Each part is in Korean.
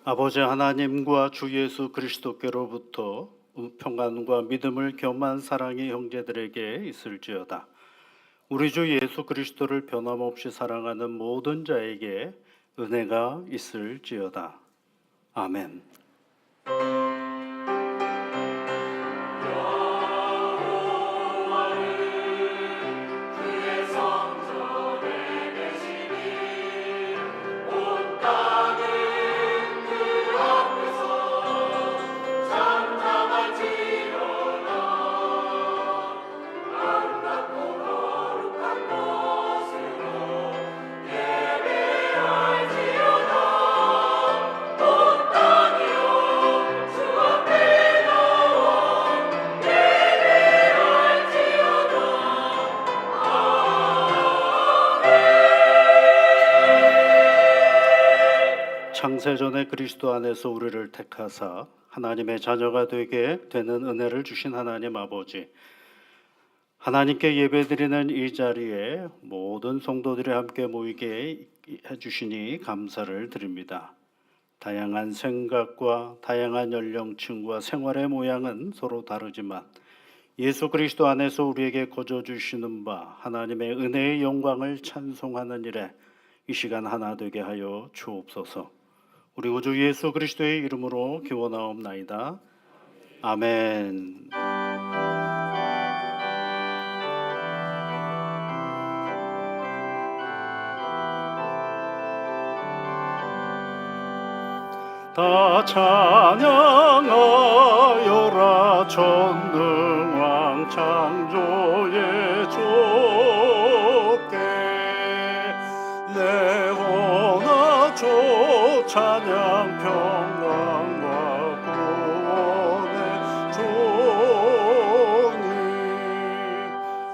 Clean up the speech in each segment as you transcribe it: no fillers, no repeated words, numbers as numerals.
아버지 하나님과 주 예수 그리스도께로부터 평안과 믿음을 겸한 사랑이 형제들에게 있을지어다. 우리 주 예수 그리스도를 변함없이 사랑하는 모든 자에게 은혜가 있을지어다. 아멘. 창세전에 그리스도 안에서 우리를 택하사 하나님의 자녀가 되게 되는 은혜를 주신 하나님 아버지, 하나님께 예배드리는 이 자리에 모든 성도들이 함께 모이게 해주시니 감사를 드립니다. 다양한 생각과 다양한 연령층과 생활의 모양은 서로 다르지만 예수 그리스도 안에서 우리에게 거저 주시는 바 하나님의 은혜의 영광을 찬송하는 일에 이 시간 하나 되게 하여 주옵소서. 우리 구주 예수 그리스도의 이름으로 기원하옵나이다. 아멘. 다 찬양하여라 전능왕 창조의 주께 내어나 주 찬양 평강과 구원의 주님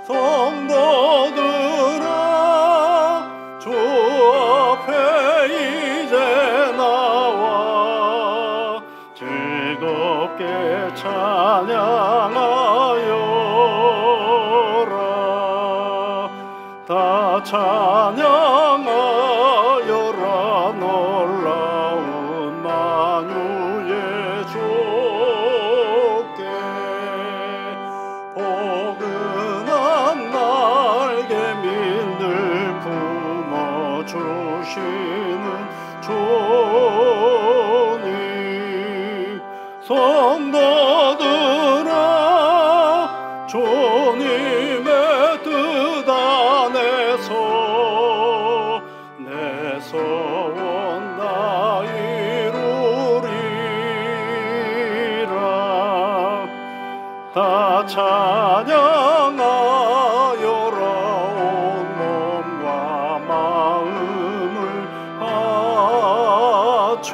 성도들아 주 앞에 이제 나와 즐겁게 찬양하여라 다 찬양하여라 놀라운 만유의 주께 포근한 날개 민들 품어주시는 주님 성도들아 주님의 뜻 안에서 내 소원 다 이루리라 다 찬양하여라 온몸과 마음을 바쳐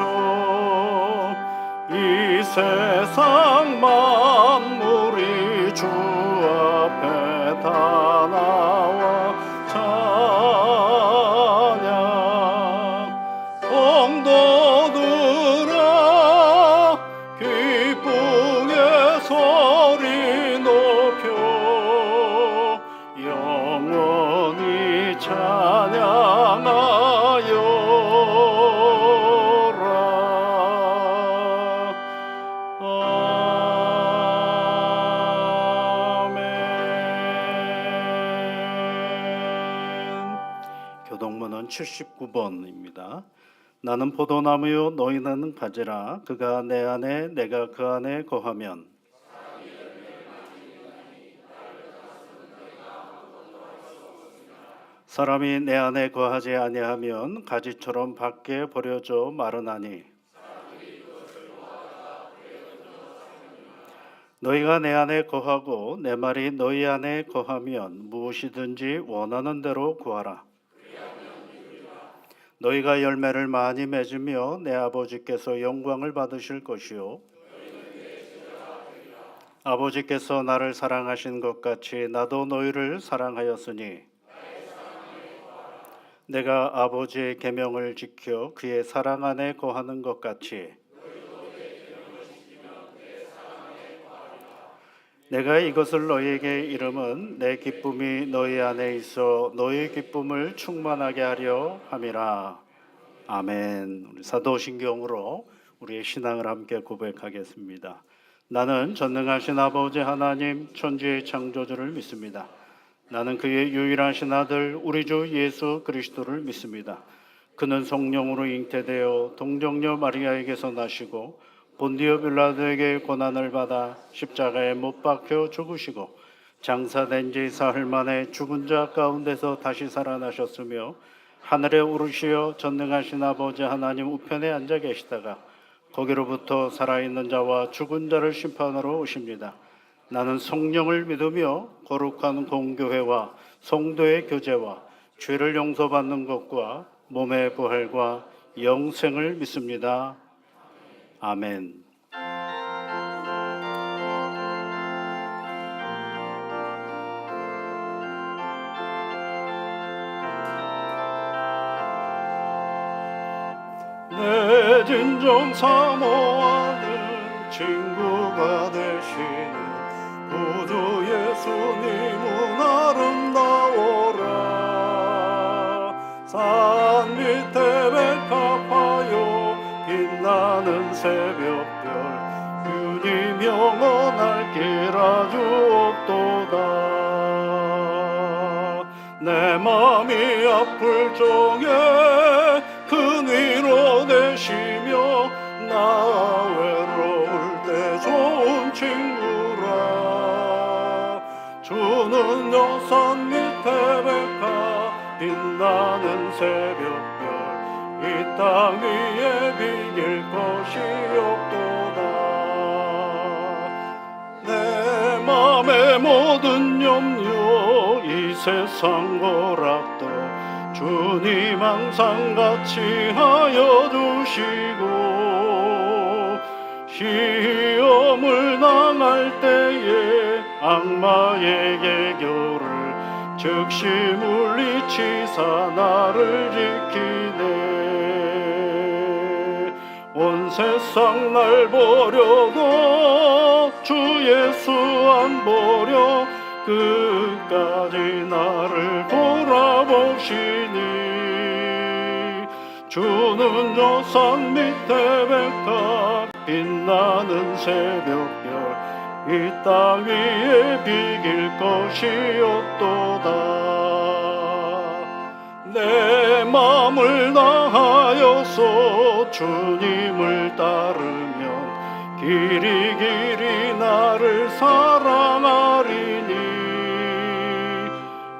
이 세상 만물이 주 앞에 다 나와 찬양 성도들아 기쁨의 소리 높여 영원히 찬양하여라. 아멘. 교동문은 79번입니다. 나는 포도나무요 너희는 가지라 그가 내 안에 내가 그 안에 거하면 사람이 내 안에 거하지 아니하면 가지처럼 밖에 버려져 마르나니 너희가 내 안에 거하고 내 말이 너희 안에 거하면 무엇이든지 원하는 대로 구하라. 너희가 열매를 많이 맺으며 내 아버지께서 영광을 받으실 것이요 아버지께서 나를 사랑하신 것 같이 나도 너희를 사랑하였으니 내가 아버지의 계명을 지켜 그의 사랑 안에 거하는 것 같이 내가 이것을 너희에게 이름은 내 기쁨이 너희 안에 있어 너희 기쁨을 충만하게 하려 함이라. 아멘. 우리 사도신경으로 우리의 신앙을 함께 고백하겠습니다. 나는 전능하신 아버지 하나님 천지의 창조주를 믿습니다. 나는 그의 유일하신 아들 우리 주 예수 그리스도를 믿습니다. 그는 성령으로 잉태되어 동정녀 마리아에게서 나시고 본디오 빌라도에게 고난을 받아 십자가에 못 박혀 죽으시고 장사된 지 사흘 만에 죽은 자 가운데서 다시 살아나셨으며 하늘에 오르시어 전능하신 아버지 하나님 우편에 앉아 계시다가 거기로부터 살아있는 자와 죽은 자를 심판하러 오십니다. 나는 성령을 믿으며 거룩한 공교회와 성도의 교제와 죄를 용서받는 것과 몸의 부활과 영생을 믿습니다. 아멘. 내 진정 사모하는 친구가 되시는 구주 예수님은 아름다워라. 산 밑에 백합하여 빛나는 새벽별 주님 영원할 길 아주 없도다. 내 맘이 아플 적에 큰 위로 되시며 나 외로울 때 좋은 친구라. 주는 여산 밑에 백합 빛나는 새벽별 이 땅 위에 비길 것이 없도다. 내 맘의 모든 염려 이 세상 거락도 주님 항상 같이 하여 주시고 시험을 당할 때에 악마의 계교를 즉시 물리치사 나를 지키네. 온 세상 날 보려고 주 예수 안 보려 끝까지 나를 돌아보시니. 주는 저 산 밑에 백합 빛나는 새벽별 이 땅 위에 비길 것이 없도다. 내 맘을 다하여서 주님을 따르면 길이 길이 나를 사랑하리니.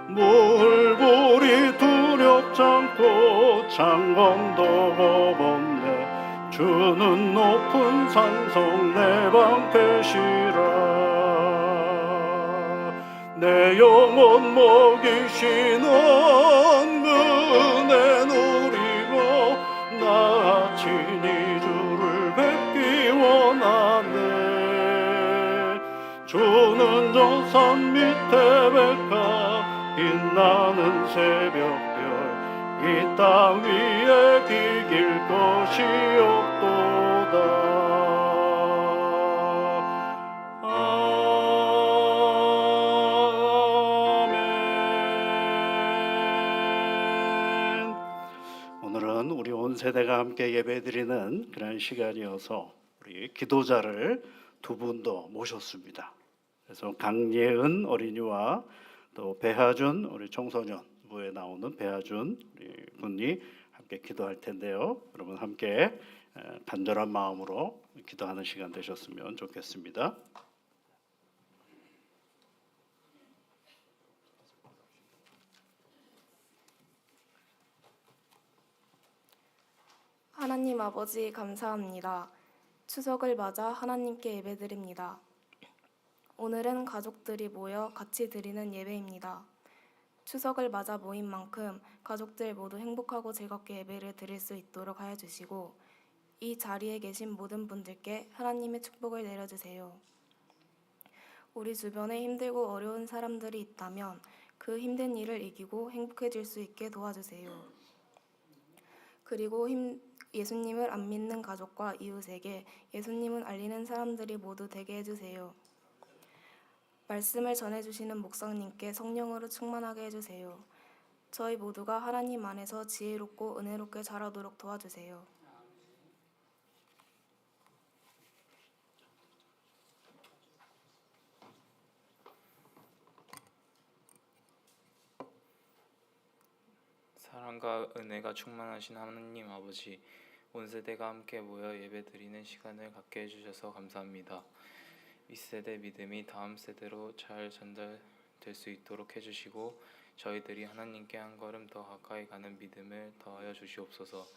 물불이 두렵지 않고 창검도 겁없네. 주는 높은 산성 내 방패시라. 내 영혼 먹이시는 그 은혜 누리고 나 친히 주를 뵙기 원하네. 주는 저 산 밑에 백합 빛나는 새벽별 이 땅 위에 비길 것이 없도다. 아멘. 오늘은 우리 온 세대가 함께 예배드리는 그런 시간이어서 우리 기도자를 두 분 더 모셨습니다. 그래서 강예은 어린이와 또 배하준 우리 청소년부에 나오는 배하준 우리 군이 함께 기도할 텐데요. 여러분 함께 간절한 마음으로 기도하는 시간 되셨으면 좋겠습니다. 하나님 아버지 감사합니다. 추석을 맞아 하나님께 예배드립니다. 오늘은 가족들이 모여 같이 드리는 예배입니다. 추석을 맞아 모인 만큼 가족들 모두 행복하고 즐겁게 예배를 드릴 수 있도록 하여 주시고 이 자리에 계신 모든 분들께 하나님의 축복을 내려주세요. 우리 주변에 힘들고 어려운 사람들이 있다면 그 힘든 일을 이기고 행복해질 수 있게 도와주세요. 그리고 예수님을 안 믿는 가족과 이웃에게 예수님을 알리는 사람들이 모두 되게 해주세요. 말씀을 전해주시는 목사님께 성령으로 충만하게 해주세요. 저희 모두가 하나님 안에서 지혜롭고 은혜롭게 자라도록 도와주세요. 사랑과 은혜가 충만하신 하나님 아버지, 온 세대가 함께 모여 예배드리는 시간을 갖게 해주셔서 감사합니다. 윗세대 믿음이 다음 세대로 잘 전달될 수 있도록 해주시고 저희들이 하나님께 한 걸음 더 가까이 가는 믿음을 더하여 주시옵소서.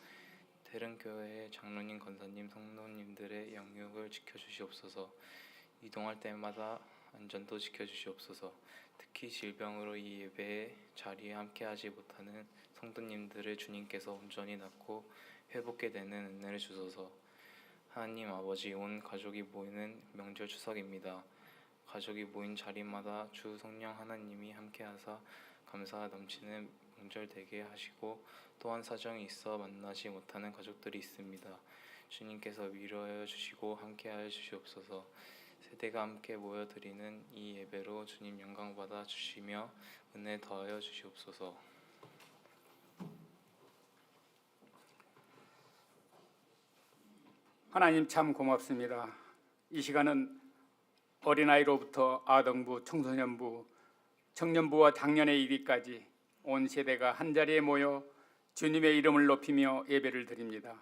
대른교회의 장로님, 권사님, 성도님들의 영육을 지켜주시옵소서. 이동할 때마다 안전도 지켜주시옵소서. 특히 질병으로 이 예배의 자리에 함께하지 못하는 성도님들을 주님께서 온전히 낫고 회복게 되는 은혜를 주소서. 하나님 아버지, 온 가족이 모이는 명절 추석입니다. 가족이 모인 자리마다 주 성령 하나님이 함께하사 감사가 넘치는 명절 되게 하시고, 또한 사정이 있어 만나지 못하는 가족들이 있습니다. 주님께서 위로하여 주시고 함께하여 주시옵소서. 세대가 함께 모여드리는 이 예배로 주님 영광 받아 주시며 은혜 더하여 주시옵소서. 하나님 참 고맙습니다. 이 시간은 어린아이로부터 아동부, 청소년부, 청년부와 당년의 이르기까지 온 세대가 한자리에 모여 주님의 이름을 높이며 예배를 드립니다.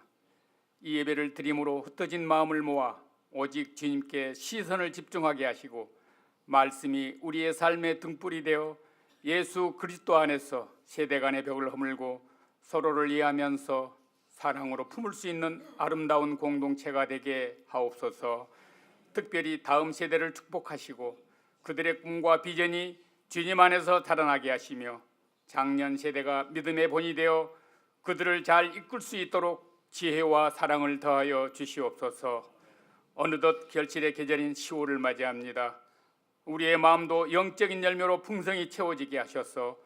이 예배를 드림으로 흩어진 마음을 모아 오직 주님께 시선을 집중하게 하시고, 말씀이 우리의 삶의 등불이 되어 예수 그리스도 안에서 세대 간의 벽을 허물고 서로를 이해하면서 사랑으로 품을 수 있는 아름다운 공동체가 되게 하옵소서. 특별히 다음 세대를 축복하시고 그들의 꿈과 비전이 주님 안에서 자라나게 하시며, 장년 세대가 믿음의 본이 되어 그들을 잘 이끌 수 있도록 지혜와 사랑을 더하여 주시옵소서. 어느덧 결실의 계절인 10월을 맞이합니다. 우리의 마음도 영적인 열매로 풍성히 채워지게 하셔서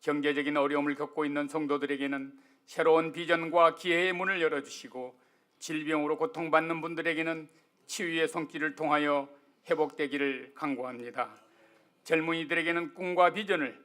경제적인 어려움을 겪고 있는 성도들에게는 새로운 비전과 기회의 문을 열어주시고, 질병으로 고통받는 분들에게는 치유의 손길을 통하여 회복되기를 간구합니다. 젊은이들에게는 꿈과 비전을,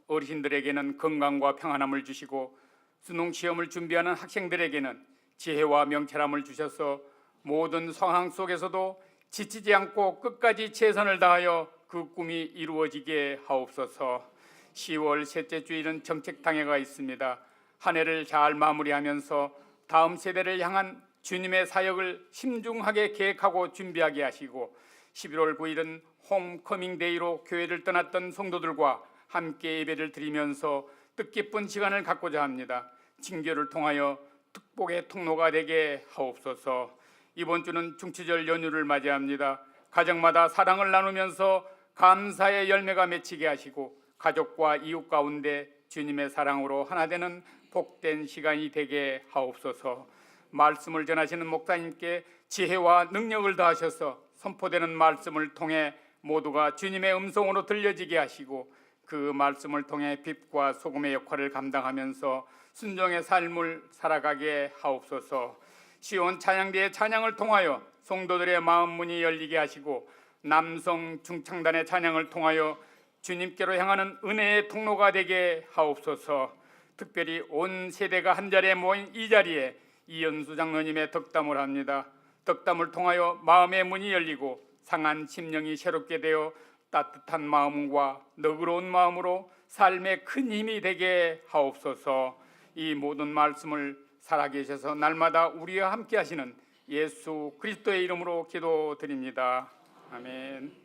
어르신들에게는 건강과 평안함을 주시고, 수능시험을 준비하는 학생들에게는 지혜와 명철함을 주셔서 모든 상황 속에서도 지치지 않고 끝까지 최선을 다하여 그 꿈이 이루어지게 하옵소서. 10월 셋째 주일은 정책당회가 있습니다. 한 해를 잘 마무리하면서 다음 세대를 향한 주님의 사역을 신중하게 계획하고 준비하게 하시고, 11월 9일은 홈커밍 데이로 교회를 떠났던 성도들과 함께 예배를 드리면서 뜻깊은 시간을 갖고자 합니다. 징교를 통하여 축복의 통로가 되게 하옵소서. 이번 주는 중치절 연휴를 맞이합니다. 가정마다 사랑을 나누면서 감사의 열매가 맺히게 하시고, 가족과 이웃 가운데 주님의 사랑으로 하나 되는 복된 시간이 되게 하옵소서. 말씀을 전하시는 목사님께 지혜와 능력을 더하셔서 선포되는 말씀을 통해 모두가 주님의 음성으로 들려지게 하시고, 그 말씀을 통해 빛과 소금의 역할을 감당하면서 순종의 삶을 살아가게 하옵소서. 시온 찬양대의 찬양을 통하여 성도들의 마음 문이 열리게 하시고, 남성 중창단의 찬양을 통하여 주님께로 향하는 은혜의 통로가 되게 하옵소서. 특별히 온 세대가 한자리에 모인 이 자리에 이연수 장로님의 덕담을 합니다. 덕담을 통하여 마음의 문이 열리고 상한 심령이 새롭게 되어 따뜻한 마음과 너그러운 마음으로 삶의 큰 힘이 되게 하옵소서. 이 모든 말씀을 살아계셔서 날마다 우리와 함께 하시는 예수 그리스도의 이름으로 기도드립니다. 아멘.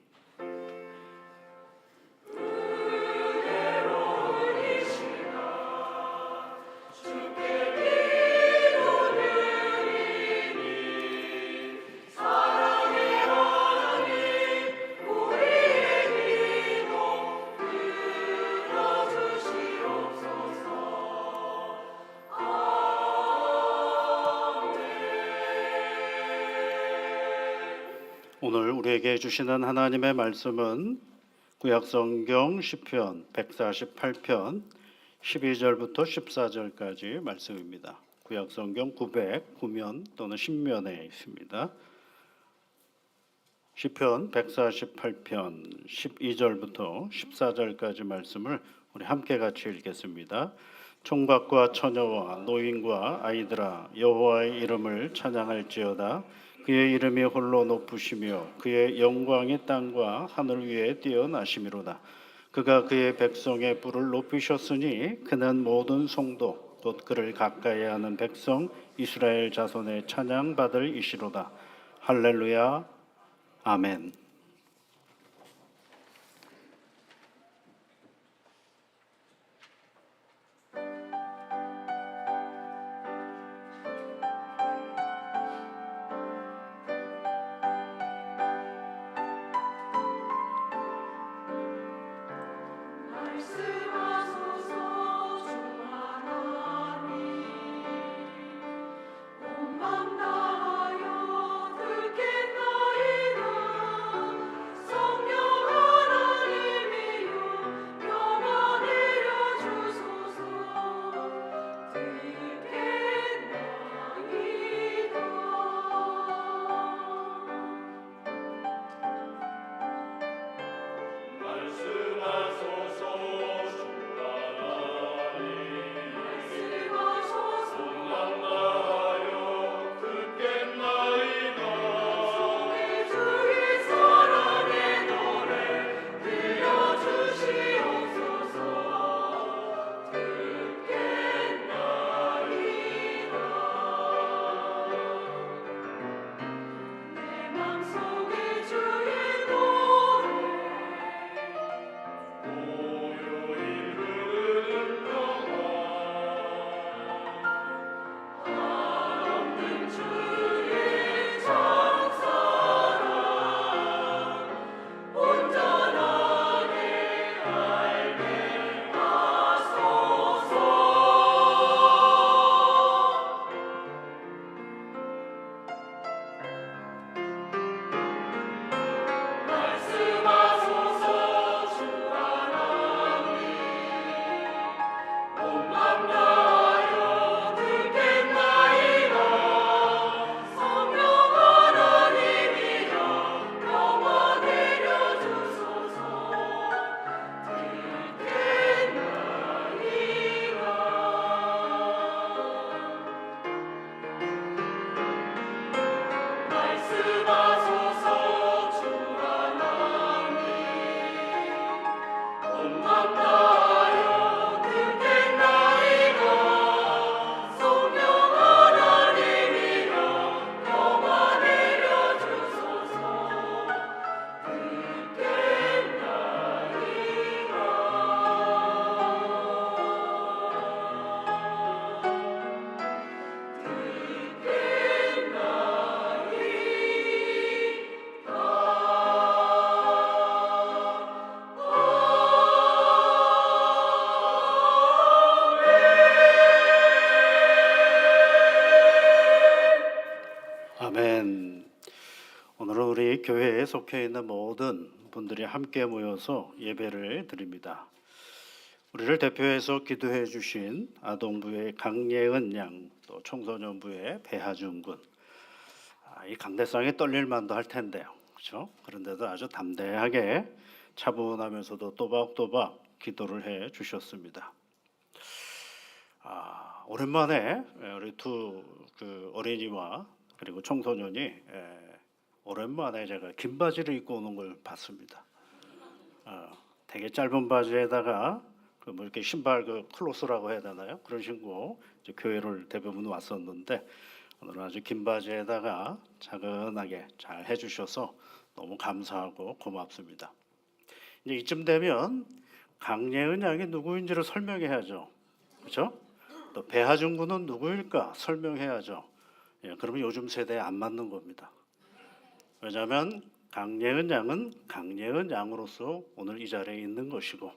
오늘 우리에게 주시는 하나님의 말씀은 구약성경 시편 148편 12절부터 14절까지 말씀입니다. 구약성경 909면 또는 10면에 있습니다. 시편 148편 12절부터 14절까지 말씀을 우리 함께 같이 읽겠습니다. 총각과 처녀와 노인과 아이들아, 여호와의 이름을 찬양할지어다. 그의 이름이 홀로 높으시며 그의 영광이 땅과 하늘 위에 뛰어나심이로다. 그가 그의 백성의 뿔을 높이셨으니 그는 모든 성도 곧 그를 가까이하는 백성 이스라엘 자손의 찬양 받을 이시로다. 할렐루야. 아멘. 말씀하소서 주 하나님 온 맘 다하여 듣겠나이다 성령 하나님이여 영화 내려주소서 듣겠나이다 말씀하소서 주 하나님 말씀하소서 만나하여 듣겠나이다 성의 주의 사랑의 노래 들려주시옵소서 듣겠나이다 내 맘속에 주의 노래 고요히 흐르는 평화 한없는 주의 찬사랑 온전하게 알게 하소서 말씀하소서 주 하나님 온 맘 다하여 듣겠나이다 성령 하나님이여 영화 내려주소서 듣겠나이다 말씀하소서 주 하나님 온 맘 다하여 듣겠나이다 성령 하나님이여 영화 내려주소서 아멘. 오늘은 우리 교회에 속해 있는 모든 분들이 함께 모여서 예배를 드립니다. 우리를 대표해서 기도해 주신 아동부의 강예은 양, 또 청소년부의 배하준 군. 이 강대상에 떨릴 만도 할 텐데요. 그렇죠? 그런데도 아주 담대하게 차분하면서도 또박또박 기도를 해 주셨습니다. 오랜만에 우리 두 어린이와 그리고 청소년이 오랜만에 제가 긴 바지를 입고 오는 걸 봤습니다. 되게 짧은 바지에다가 뭐 이렇게 신발 클로스라고 해야 되나요? 그런 신고 이제 교회를 대부분 왔었는데 오늘은 아주 긴 바지에다가 차근하게 잘 해주셔서 너무 감사하고 고맙습니다. 이제 이쯤 되면 강예은 양이 누구인지를 설명해야죠, 그렇죠? 또 배하준 군은 누구일까 설명해야죠. 그러면 요즘 세대에 안 맞는 겁니다. 왜냐하면 강예은 양은 강예은 양으로서 오늘 이 자리에 있는 것이고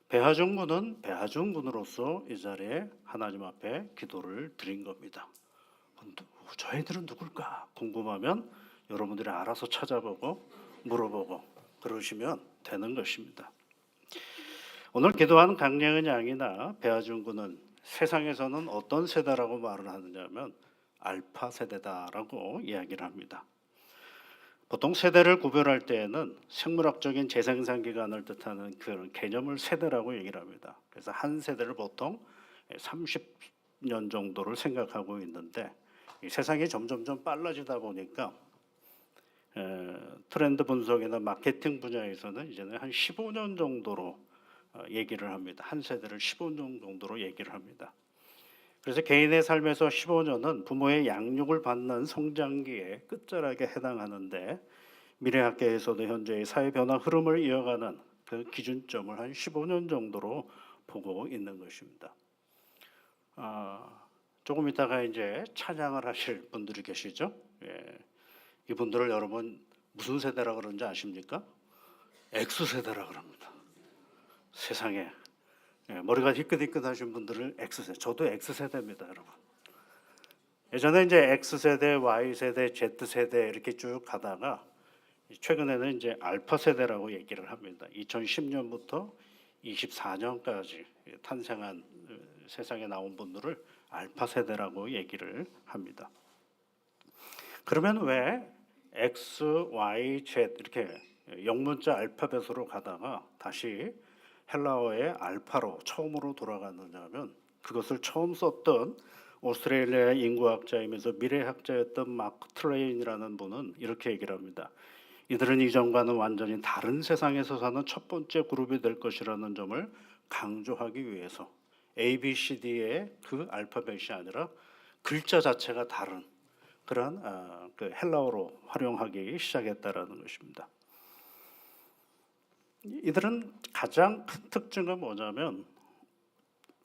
배하준 군은 배하준 군으로서 이 자리에 하나님 앞에 기도를 드린 겁니다. 저희들은 누굴까 궁금하면 여러분들이 알아서 찾아보고 물어보고 그러시면 되는 것입니다. 오늘 기도한 강예은 양이나 배하준 군은 세상에서는 어떤 세대라고 말을 하느냐면 알파 세대다라고 이야기를 합니다. 보통 세대를 구별할 때에는 생물학적인 재생산 기간을 뜻하는 그런 개념을 세대라고 얘기를 합니다. 그래서 한 세대를 보통 30년 정도를 생각하고 있는데 이 세상이 점점점 빨라지다 보니까 트렌드 분석이나 마케팅 분야에서는 이제는 한 15년 정도로 얘기를 합니다. 한 세대를 15년 정도로 얘기를 합니다. 그래서 개인의 삶에서 15년은 부모의 양육을 받는 성장기의 끝자락에 해당하는데 미래학계에서도 현재의 사회 변화 흐름을 이어가는 그 기준점을 한 15년 정도로 보고 있는 것입니다. 조금 이따가 이제 찬양을 하실 분들이 계시죠? 예. 이분들을 여러분 무슨 세대라 그러는지 아십니까? X세대라 그럽니다. 세상에 머리가 희끗희끗하신 분들을 X세대, 저도 X세대입니다, 여러분. 예전에 이제 X세대, Y세대, Z세대 이렇게 쭉 가다가 최근에는 이제 알파 세대라고 얘기를 합니다. 2010년부터 24년까지 탄생한 세상에 나온 분들을 알파 세대라고 얘기를 합니다. 그러면 왜 X, Y, Z 이렇게 영문자 알파벳으로 가다가 다시 헬라어의 알파로 처음으로 돌아갔느냐 하면 그것을 처음 썼던 오스트레일리아 인구학자이면서 미래학자였던 마크 트레인이라는 분은 이렇게 얘기를 합니다. 이들은 이전과는 완전히 다른 세상에서 사는 첫 번째 그룹이 될 것이라는 점을 강조하기 위해서 A, B, C, D의 그 알파벳이 아니라 글자 자체가 다른 그러한 그 헬라어로 활용하기 시작했다라는 것입니다. 이들은 가장 큰 특징은 뭐냐면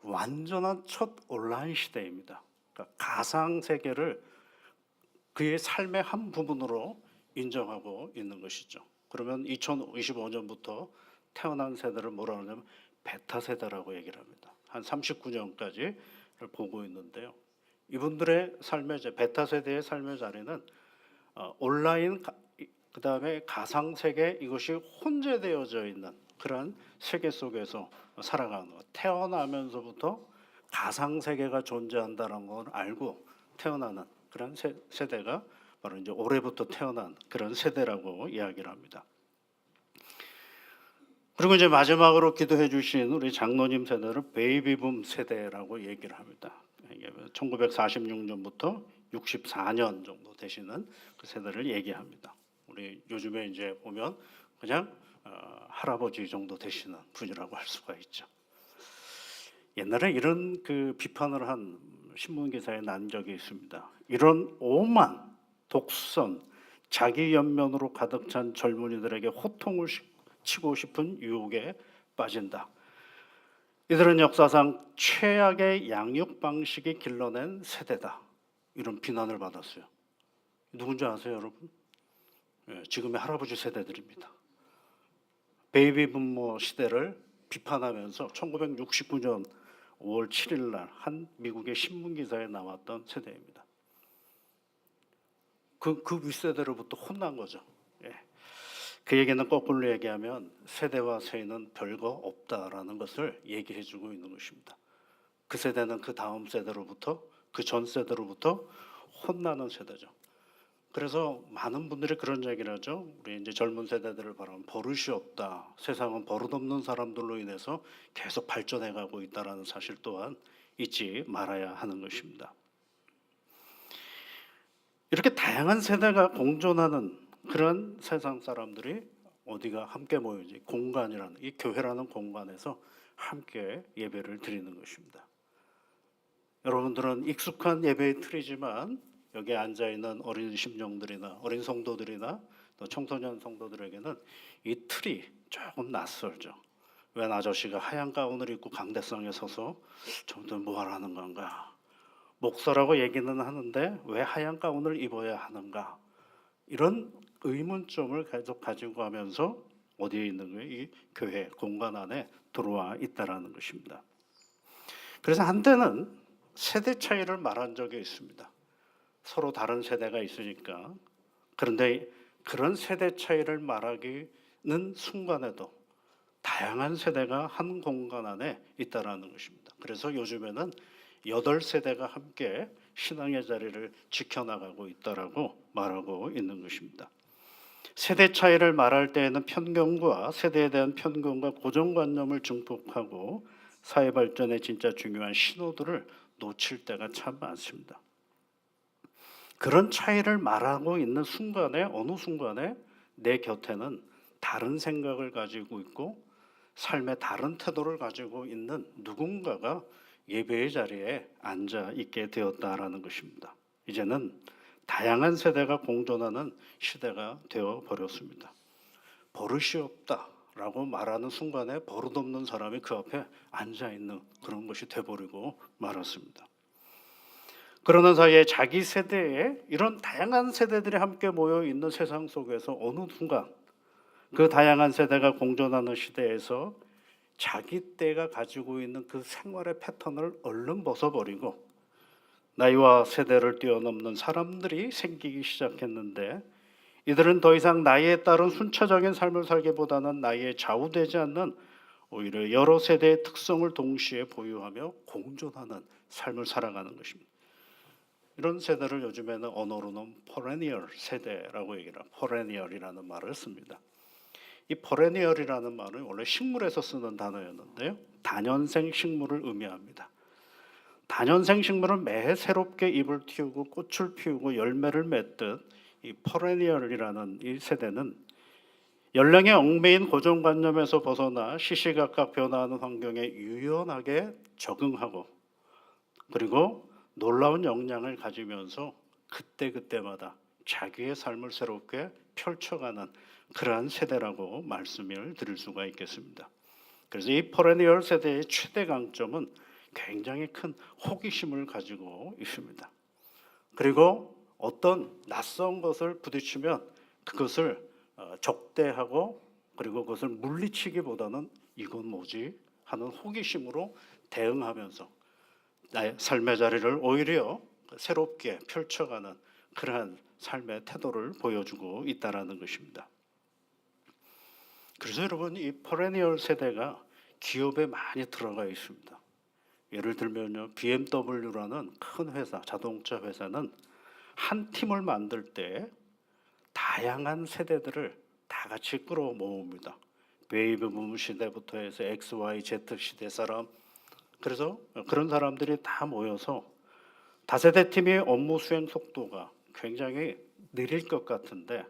완전한 첫 온라인 시대입니다. 그러니까 가상 세계를 그의 삶의 한 부분으로 인정하고 있는 것이죠. 그러면 2025년부터 태어난 세대를 뭐라 하냐면 베타 세대라고 얘기를 합니다. 한 39년까지 보고 있는데요. 이분들의 삶의 베타 세대의 삶의 자리는 온라인 그다음에 가상 세계 이것이 혼재되어져 있는 그런 세계 속에서 살아가는 것. 태어나면서부터 가상 세계가 존재한다는 걸 알고 태어나는 그런 세대가 바로 이제 올해부터 태어난 그런 세대라고 이야기를 합니다. 그리고 이제 마지막으로 기도해 주신 우리 장로님 세대를 베이비붐 세대라고 얘기를 합니다. 1946년부터 64년 정도 되시는 그 세대를 얘기합니다. 우리 요즘에 이제 보면 그냥 할아버지 정도 되시는 분이라고 할 수가 있죠. 옛날에 이런 그 비판을 한 신문 기사에 난 적이 있습니다. 이런 오만 독선 자기 연면으로 가득 찬 젊은이들에게 호통을 치고 싶은 유혹에 빠진다. 이들은 역사상 최악의 양육 방식이 길러낸 세대다. 이런 비난을 받았어요. 누군지 아세요, 여러분? 지금의 할아버지 세대들입니다. 베이비 붐머 시대를 비판하면서 1969년 5월 7일 날 한 미국의 신문 기사에 나왔던 세대입니다. 그 윗세대로부터 혼난 거죠. 그 얘기는 거꾸로 얘기하면 세대와 세대는 별거 없다라는 것을 얘기해주고 있는 것입니다. 그 세대는 그 다음 세대로부터 그 전 세대로부터 혼나는 세대죠. 그래서 많은 분들이 그런 얘기를 하죠. 우리 이제 젊은 세대들을 바라보면 버릇이 없다. 세상은 버릇없는 사람들로 인해서 계속 발전해가고 있다라는 사실 또한 잊지 말아야 하는 것입니다. 이렇게 다양한 세대가 공존하는 그런 세상 사람들이 어디가 함께 모이지 공간이라는 이 교회라는 공간에서 함께 예배를 드리는 것입니다. 여러분들은 익숙한 예배의 틀이지만 여기에 앉아 있는 어린 심령들이나 어린 성도들이나 또 청소년 성도들에게는 이 틀이 조금 낯설죠. 웬 아저씨가 하얀 가운을 입고 강대상에 서서 저분들 뭐 하라는 건가? 목사라고 얘기는 하는데 왜 하얀 가운을 입어야 하는가? 이런 의문점을 계속 가지고 하면서 어디에 있는 거예요? 이 교회 공간 안에 들어와 있다라는 것입니다. 그래서 한때는 세대 차이를 말한 적이 있습니다. 서로 다른 세대가 있으니까. 그런데 그런 세대 차이를 말하기는 순간에도 다양한 세대가 한 공간 안에 있다라는 것입니다. 그래서 요즘에는 8세대가 함께 신앙의 자리를 지켜나가고 있다라고 말하고 있는 것입니다. 세대 차이를 말할 때에는 편견과 세대에 대한 편견과 고정관념을 증폭하고 사회 발전에 진짜 중요한 신호들을 놓칠 때가 참 많습니다. 그런 차이를 말하고 있는 순간에 어느 순간에 내 곁에는 다른 생각을 가지고 있고 삶의 다른 태도를 가지고 있는 누군가가 예배의 자리에 앉아 있게 되었다라는 것입니다. 이제는 다양한 세대가 공존하는 시대가 되어 버렸습니다. 버릇이 없다라고 말하는 순간에 버릇없는 사람이 그 앞에 앉아 있는 그런 것이 돼버리고 말았습니다. 그러는 사이에 자기 세대에 이런 다양한 세대들이 함께 모여 있는 세상 속에서 어느 순간 그 다양한 세대가 공존하는 시대에서 자기 때가 가지고 있는 그 생활의 패턴을 얼른 벗어버리고 나이와 세대를 뛰어넘는 사람들이 생기기 시작했는데 이들은 더 이상 나이에 따른 순차적인 삶을 살기보다는 나이에 좌우되지 않는 오히려 여러 세대의 특성을 동시에 보유하며 공존하는 삶을 살아가는 것입니다. 이런 세대를 요즘에는 언어로는 포레니얼 세대라고 얘기를 해요. 포레니얼이라는 말을 씁니다. 이 포레니얼이라는 말은 원래 식물에서 쓰는 단어였는데요. 다년생 식물을 의미합니다. 다년생 식물은 매해 새롭게 잎을 틔우고 꽃을 피우고 열매를 맺듯 이 포레니얼이라는 이 세대는 연령에 얽매인 고정관념에서 벗어나 시시각각 변화하는 환경에 유연하게 적응하고 그리고 놀라운 역량을 가지면서 그때그때마다 자기의 삶을 새롭게 펼쳐가는 그러한 세대라고 말씀을 드릴 수가 있겠습니다. 그래서 이 포레니얼 세대의 최대 강점은 굉장히 큰 호기심을 가지고 있습니다. 그리고 어떤 낯선 것을 부딪히면 그것을 적대하고 그리고 그것을 물리치기보다는 이건 뭐지 하는 호기심으로 대응하면서 나의 삶의 자리를 오히려 새롭게 펼쳐가는 그러한 삶의 태도를 보여주고 있다라는 것입니다. 그래서 여러분 이 포레니얼 세대가 기업에 많이 들어가 있습니다. 예를 들면요 BMW라는 큰 회사 자동차 회사는 한 팀을 만들 때 다양한 세대들을 다 같이 끌어 모읍니다. 베이비 붐 시대부터 해서 X, Y, Z 시대 사람 그래서 그런 사람들이 다 모여서 다세대 팀의 업무 수행 속도가 굉장히 느릴 것 같은데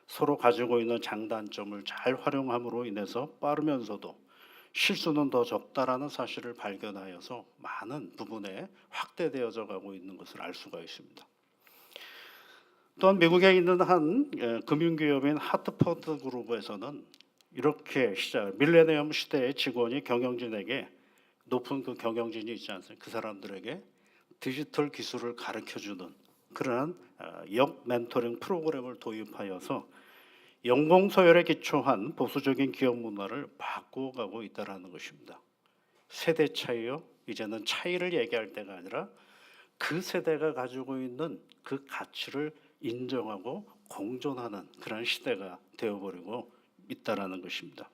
서로 가지고 있는 장단점을 잘 활용함으로 인해서 빠르면서도 실수는 더 적다라는 사실을 발견하여서 많은 부분에 확대되어져 가고 있는 것을 알 수가 있습니다. 또한 미국에 있는 한 금융기업인 하트퍼드 그룹에서는 이렇게 밀레니엄 시대의 직원이 경영진에게 높은 그 경영진이 있지 않습니까? 그 사람들에게 디지털 기술을 가르쳐주는 그러한 역 멘토링 프로그램을 도입하여서 연공 서열에 기초한 보수적인 기업 문화를 바꾸어가고 있다라는 것입니다. 세대 차이요. 이제는 차이를 얘기할 때가 아니라 그 세대가 가지고 있는 그 가치를 인정하고 공존하는 그런 시대가 되어버리고 있다라는 것입니다.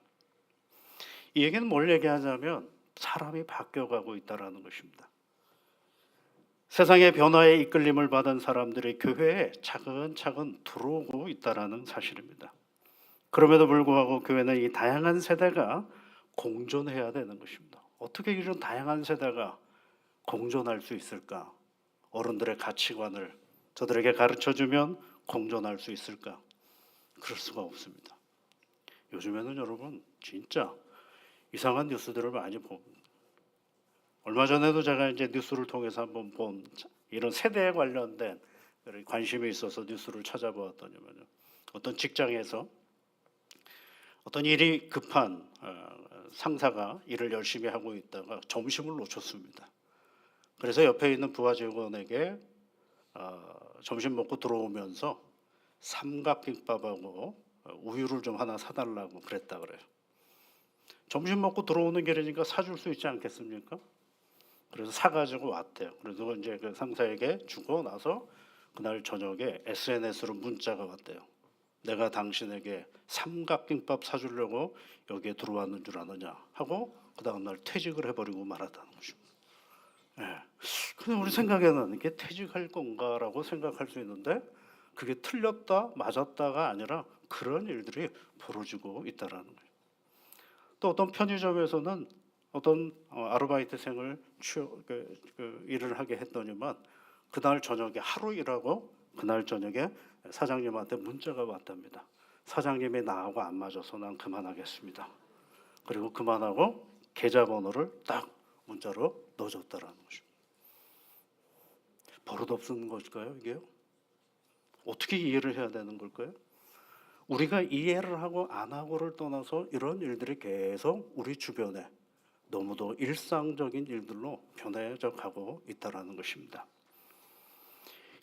이 얘기는 뭘 얘기하자면 사람이 바뀌어가고 있다라는 것입니다. 세상의 변화에 이끌림을 받은 사람들이 교회에 차근차근 들어오고 있다라는 사실입니다. 그럼에도 불구하고 교회는 이 다양한 세대가 공존해야 되는 것입니다. 어떻게 이런 다양한 세대가 공존할 수 있을까? 어른들의 가치관을 저들에게 가르쳐주면 공존할 수 있을까? 그럴 수가 없습니다. 요즘에는 여러분 진짜 이상한 뉴스들을 많이 봅니다. 얼마 전에도 제가 이제 뉴스를 통해서 한번 본 이런 세대에 관련된 관심이 있어서 뉴스를 찾아보았더니만요. 어떤 직장에서 어떤 일이 급한 상사가 일을 열심히 하고 있다가 점심을 놓쳤습니다. 그래서 옆에 있는 부하 직원에게 점심 먹고 들어오면서 삼각김밥하고 우유를 좀 하나 사달라고 그랬다 그래요. 점심 먹고 들어오는 길이니까 사줄 수 있지 않겠습니까? 그래서 사가지고 왔대요. 그래서 이제 그 상사에게 주고 나서 그날 저녁에 SNS로 문자가 왔대요. 내가 당신에게 삼각김밥 사주려고 여기에 들어왔는 줄 아느냐 하고 그 다음날 퇴직을 해버리고 말았다는 것입니다. 근데 우리 생각에는 이게 퇴직할 건가라고 생각할 수 있는데 그게 틀렸다 맞았다가 아니라 그런 일들이 벌어지고 있다라는 거예요. 또 어떤 편의점에서는 어떤 아르바이트생을 일을 하게 했더니만 그날 저녁에 하루 일하고 그날 저녁에 사장님한테 문자가 왔답니다. 사장님이 나하고 안 맞아서 난 그만하겠습니다. 그리고 그만하고 계좌번호를 딱 문자로 넣어줬다라는 것입니다. 버릇없는 것일까요, 이게요? 어떻게 이해를 해야 되는 걸까요? 우리가 이해를 하고 안 하고를 떠나서 이런 일들이 계속 우리 주변에 너무도 일상적인 일들로 변해져 가고 있다라는 것입니다.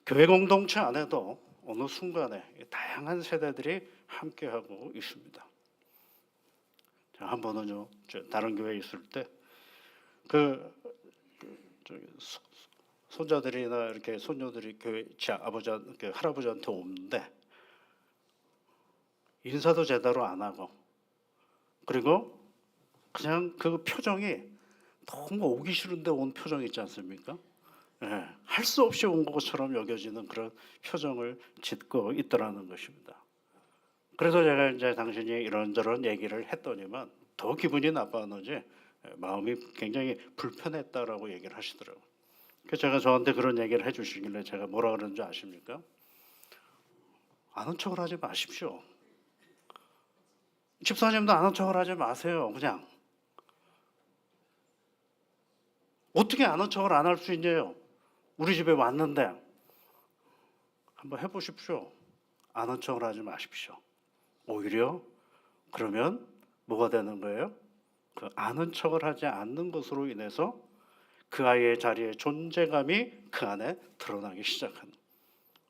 교회 공동체 안에도 어느 순간에 다양한 세대들이 함께하고 있습니다. 한 번은요, 다른 교회에 있을 때 손자들이나 이렇게 손녀들이 교회 아버지, 할아버지한테 오는데 인사도 제대로 안 하고, 그리고 그냥 그 표정이 너무 오기 싫은데 온 표정 있지 않습니까? 예, 할 수 없이 온 것처럼 여겨지는 그런 표정을 짓고 있더라는 것입니다. 그래서 제가 이제 당신이 이런저런 얘기를 했더니만 더 기분이 나빠졌는지 마음이 굉장히 불편했다라고 얘기를 하시더라고요. 그래서 제가 저한테 그런 얘기를 해주시길래 제가 뭐라 그러는 줄 아십니까? 아는 척을 하지 마십시오. 집사님도 아는 척을 하지 마세요. 그냥 어떻게 아는 척을 안 할 수 있냐요? 우리 집에 왔는데 한번 해보십시오. 아는 척을 하지 마십시오. 오히려 그러면 뭐가 되는 거예요? 그 아는 척을 하지 않는 것으로 인해서 그 아이의 자리의 존재감이 그 안에 드러나기 시작하는.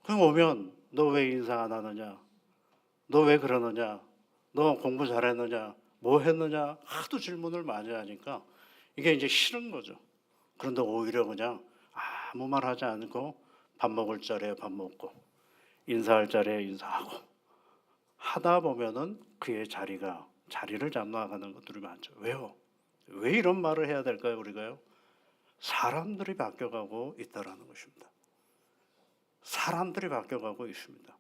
그럼 오면 너 왜 인사 안 하느냐? 너 왜 그러느냐? 너 공부 잘했느냐? 뭐 했느냐? 하도 질문을 많이 하니까 이게 이제 싫은 거죠. 그런데 오히려 그냥 아무 말 하지 않고 밥 먹을 자리에 밥 먹고 인사할 자리에 인사하고 하다 보면은 그의 자리를 잡아가는 것들이 많죠. 왜요? 왜 이런 말을 해야 될까요, 우리가요? 사람들이 바뀌어가고 있다라는 것입니다. 사람들이 바뀌어가고 있습니다.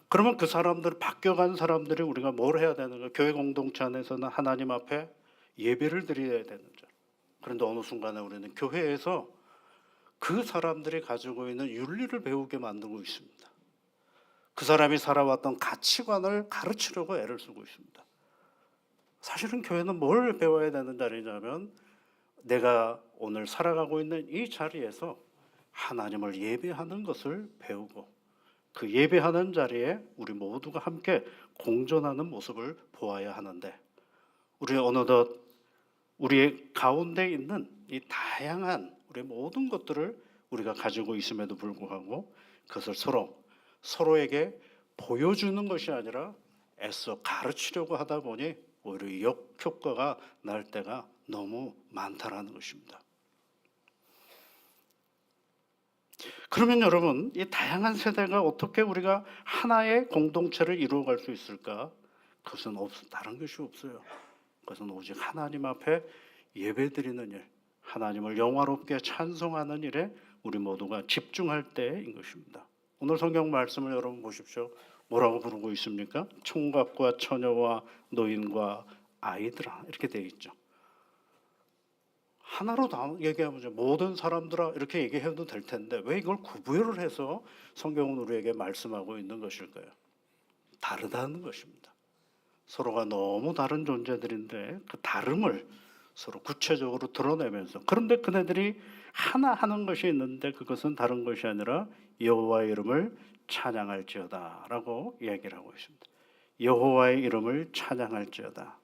그러면 그 사람들, 바뀌어간 사람들이 우리가 뭘 해야 되는 거예요? 교회 공동체 안에서는 하나님 앞에 예배를 드려야 되는 자. 그런데 어느 순간에 우리는 교회에서 그 사람들이 가지고 있는 윤리를 배우게 만들고 있습니다. 그 사람이 살아왔던 가치관을 가르치려고 애를 쓰고 있습니다. 사실은 교회는 뭘 배워야 되는 자리냐면 내가 오늘 살아가고 있는 이 자리에서 하나님을 예배하는 것을 배우고 그 예배하는 자리에 우리 모두가 함께 공존하는 모습을 보아야 하는데 우리 어느덧 우리의 가운데 있는 이 다양한 우리 모든 것들을 우리가 가지고 있음에도 불구하고 그것을 서로에게 보여주는 것이 아니라 애써 가르치려고 하다 보니 오히려 역효과가 날 때가 너무 많다라는 것입니다. 그러면 여러분, 이 다양한 세대가 어떻게 우리가 하나의 공동체를 이루어갈 수 있을까? 그것은 다른 것이 없어요. 그것은 오직 하나님 앞에 예배드리는 일, 하나님을 영화롭게 찬송하는 일에 우리 모두가 집중할 때인 것입니다. 오늘 성경 말씀을 여러분 보십시오. 뭐라고 부르고 있습니까? 총각과 처녀와 노인과 아이들아 이렇게 되어 있죠. 하나로 다 얘기하면 모든 사람들아 이렇게 얘기해도 될 텐데 왜 이걸 구분을 해서 성경은 우리에게 말씀하고 있는 것일까요? 다르다는 것입니다. 서로가 너무 다른 존재들인데 그 다름을 서로 구체적으로 드러내면서 그런데 그네들이 하나 하는 것이 있는데 그것은 다른 것이 아니라 여호와의 이름을 찬양할지어다라고 이야기를 하고 있습니다. 여호와의 이름을 찬양할지어다.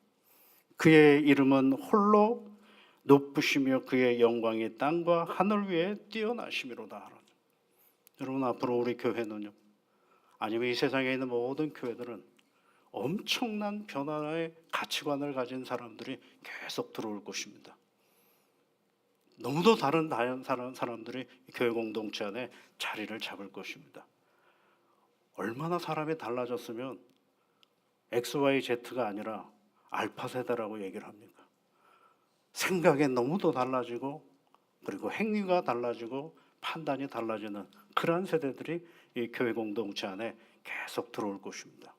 그의 이름은 홀로 높으시며 그의 영광이 땅과 하늘 위에 뛰어나심이로다. 여러분 앞으로 우리 교회는요, 아니면 이 세상에 있는 모든 교회들은 엄청난 변화의 가치관을 가진 사람들이 계속 들어올 것입니다. 너무도 다른 사람들이 교회 공동체 안에 자리를 잡을 것입니다. 얼마나 사람이 달라졌으면 XYZ가 아니라 알파 세대라고 얘기를 합니까? 생각이 너무도 달라지고 그리고 행위가 달라지고 판단이 달라지는 그러한 세대들이 이 교회 공동체 안에 계속 들어올 것입니다.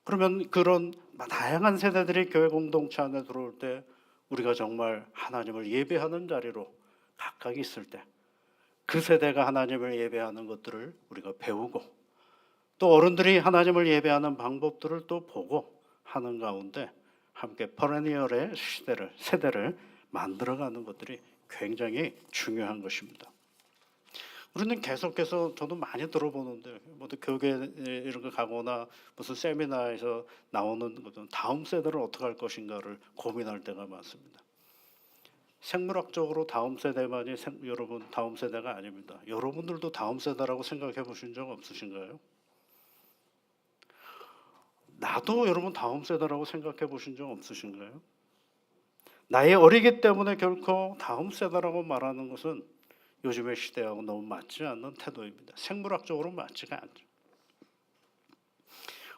그러면 그런 다양한 세대들이 교회 공동체 안에 들어올 때 우리가 정말 하나님을 예배하는 자리로 각각 있을 때 그 세대가 하나님을 예배하는 것들을 우리가 배우고 또 어른들이 하나님을 예배하는 방법들을 또 보고 하는 가운데 함께 퍼레니얼의 세대를 만들어가는 것들이 굉장히 중요한 것입니다. 우리는 계속해서 저도 많이 들어보는데 모두 교회 이런 거 가거나 무슨 세미나에서 나오는 것은 다음 세대를 어떻게 할 것인가를 고민할 때가 많습니다. 생물학적으로 다음 세대만이 여러분 다음 세대가 아닙니다. 여러분들도 다음 세대라고 생각해 보신 적 없으신가요? 나도 여러분 다음 세대라고 생각해 보신 적 없으신가요? 나이 어리기 때문에 결코 다음 세대라고 말하는 것은 요즘의 시대하고 너무 맞지 않는 태도입니다. 생물학적으로 맞지가 않죠.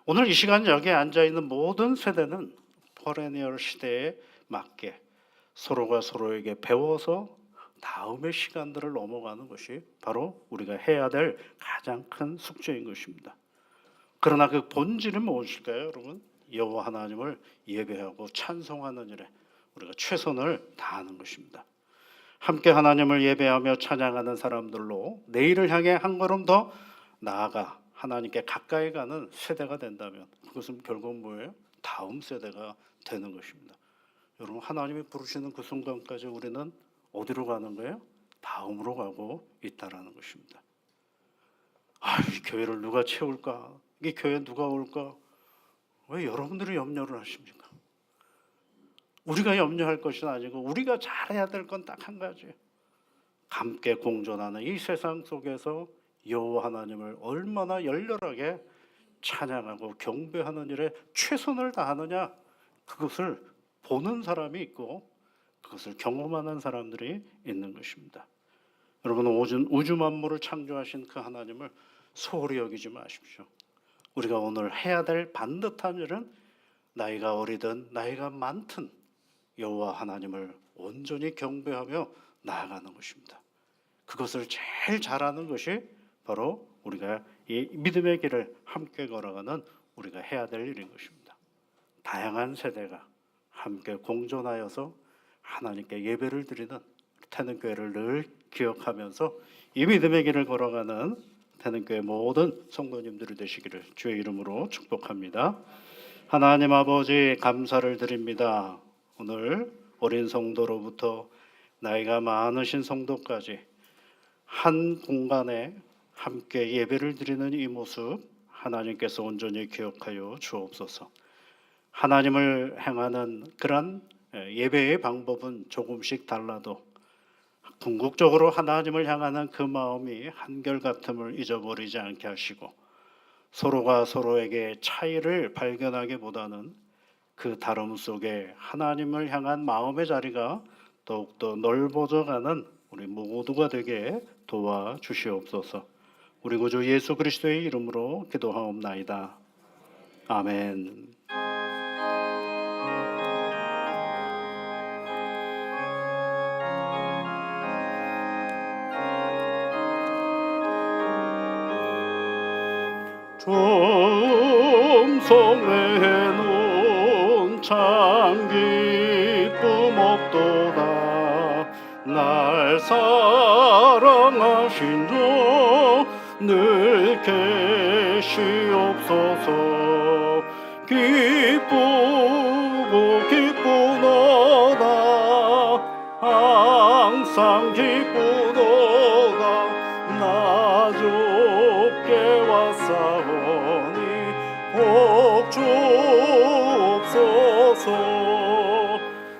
오늘 이 시간 여기에 앉아있는 모든 세대는 퍼레니얼 시대에 맞게 서로가 서로에게 배워서 다음의 시간들을 넘어가는 것이 바로 우리가 해야 될 가장 큰 숙제인 것입니다. 그러나 그 본질은 무엇일까요, 여러분? 여호와 하나님을 예배하고 찬송하는 일에 우리가 최선을 다하는 것입니다. 함께 하나님을 예배하며 찬양하는 사람들로 내일을 향해 한 걸음 더 나아가 하나님께 가까이 가는 세대가 된다면 그것은 결국 뭐예요? 다음 세대가 되는 것입니다. 여러분, 하나님이 부르시는 그 순간까지 우리는 어디로 가는 거예요? 다음으로 가고 있다라는 것입니다. 이 교회를 누가 채울까? 이 교회 누가 올까? 왜 여러분들이 염려를 하십니까? 우리가 염려할 것은 아니고 우리가 잘해야 될 건 딱 한 가지. 함께 공존하는 이 세상 속에서 여호와 하나님을 얼마나 열렬하게 찬양하고 경배하는 일에 최선을 다하느냐, 그것을 보는 사람이 있고 그것을 경험하는 사람들이 있는 것입니다. 여러분, 우주 만물을 창조하신 그 하나님을 소홀히 여기지 마십시오. 우리가 오늘 해야 될 반듯한 일은 나이가 어리든 나이가 많든 여호와 하나님을 온전히 경배하며 나아가는 것입니다. 그것을 제일 잘하는 것이 바로 우리가 이 믿음의 길을 함께 걸어가는 우리가 해야 될 일인 것입니다. 다양한 세대가 함께 공존하여서 하나님께 예배를 드리는 태능교회를 늘 기억하면서 이 믿음의 길을 걸어가는 태능교회 모든 성도님들이 되시기를 주의 이름으로 축복합니다. 하나님 아버지, 감사를 드립니다. 오늘 어린 성도로부터 나이가 많으신 성도까지 한 공간에 함께 예배를 드리는 이 모습 하나님께서 온전히 기억하여 주옵소서. 하나님을 향하는 그런 예배의 방법은 조금씩 달라도 궁극적으로 하나님을 향하는 그 마음이 한결같음을 잊어버리지 않게 하시고 서로가 서로에게 차이를 발견하기보다는 그 다름 속에 하나님을 향한 마음의 자리가 더욱더 넓어져가는 우리 모두가 되게 도와주시옵소서. 우리 구주 예수 그리스도의 이름으로 기도하옵나이다. 아멘. 정성에는 참 기쁨 없도다. 날 사랑하신 주 늘 계시옵소서. 기쁘고 기쁘도다. 항상 기쁘도다. 나 주께 왔사오니 복 주옵소서.